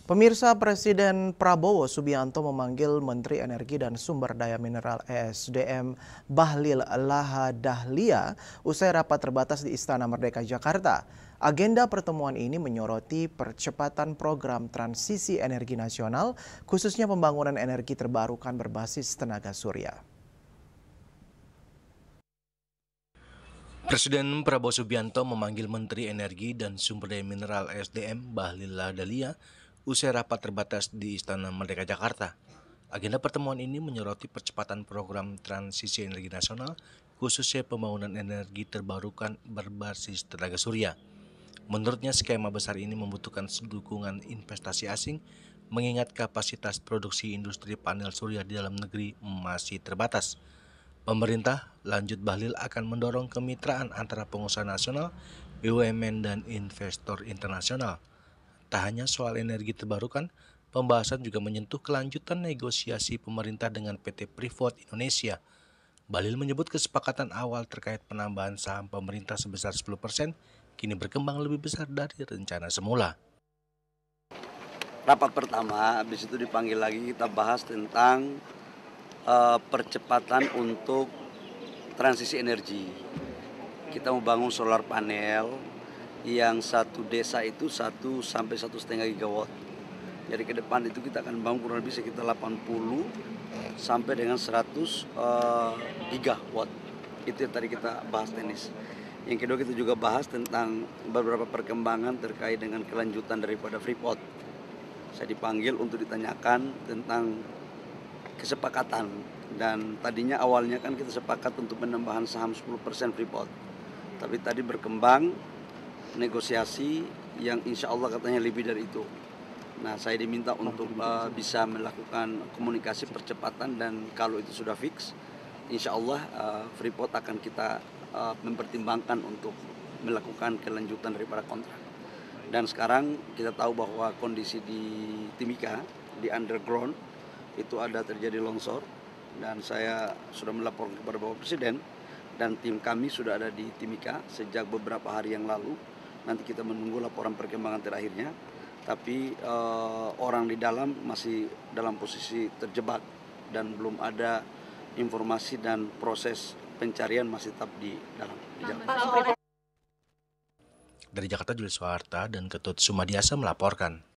Pemirsa, Presiden Prabowo Subianto memanggil Menteri Energi dan Sumber Daya Mineral (ESDM) Bahlil Lahadalia usai rapat terbatas di Istana Merdeka Jakarta. Agenda pertemuan ini menyoroti percepatan program transisi energi nasional, khususnya pembangunan energi terbarukan berbasis tenaga surya. Presiden Prabowo Subianto memanggil Menteri Energi dan Sumber Daya Mineral (ESDM) Bahlil Lahadalia usai rapat terbatas di Istana Merdeka Jakarta. Agenda pertemuan ini menyoroti percepatan program transisi energi nasional, khususnya pembangunan energi terbarukan berbasis tenaga surya. Menurutnya, skema besar ini membutuhkan dukungan investasi asing, mengingat kapasitas produksi industri panel surya di dalam negeri masih terbatas. Pemerintah, lanjut Bahlil, akan mendorong kemitraan antara pengusaha nasional, BUMN, dan investor internasional. Tak hanya soal energi terbarukan, pembahasan juga menyentuh kelanjutan negosiasi pemerintah dengan PT Freeport Indonesia. Bahlil menyebut kesepakatan awal terkait penambahan saham pemerintah sebesar 10% kini berkembang lebih besar dari rencana semula. Rapat pertama, habis itu dipanggil lagi, kita bahas tentang percepatan untuk transisi energi. Kita mau bangun solar panel yang satu desa itu 1 sampai 1,5 gigawatt. Jadi ke depan itu kita akan bangun kurang lebih sekitar 80 sampai dengan 100 gigawatt. Itu yang tadi kita bahas teknis. Yang kedua kita juga bahas tentang beberapa perkembangan terkait dengan kelanjutan daripada Freeport. Saya dipanggil untuk ditanyakan tentang kesepakatan, dan tadinya awalnya kan kita sepakat untuk penambahan saham 10% Freeport. Tapi tadi berkembang negosiasi yang insya Allah katanya lebih dari itu. Nah, saya diminta untuk bisa melakukan komunikasi percepatan, dan kalau itu sudah fix, insya Allah Freeport akan kita mempertimbangkan untuk melakukan kelanjutan daripada kontrak. Dan sekarang kita tahu bahwa kondisi di Timika, di underground, itu ada terjadi longsor, dan saya sudah melapor kepada Bapak Presiden, dan tim kami sudah ada di Timika sejak beberapa hari yang lalu. Nanti kita menunggu laporan perkembangan terakhirnya, tapi orang di dalam masih dalam posisi terjebak dan belum ada informasi, dan proses pencarian masih tetap di dalam. Dari Jakarta, Julius Soeharta dan Ketut Sumadiasa melaporkan.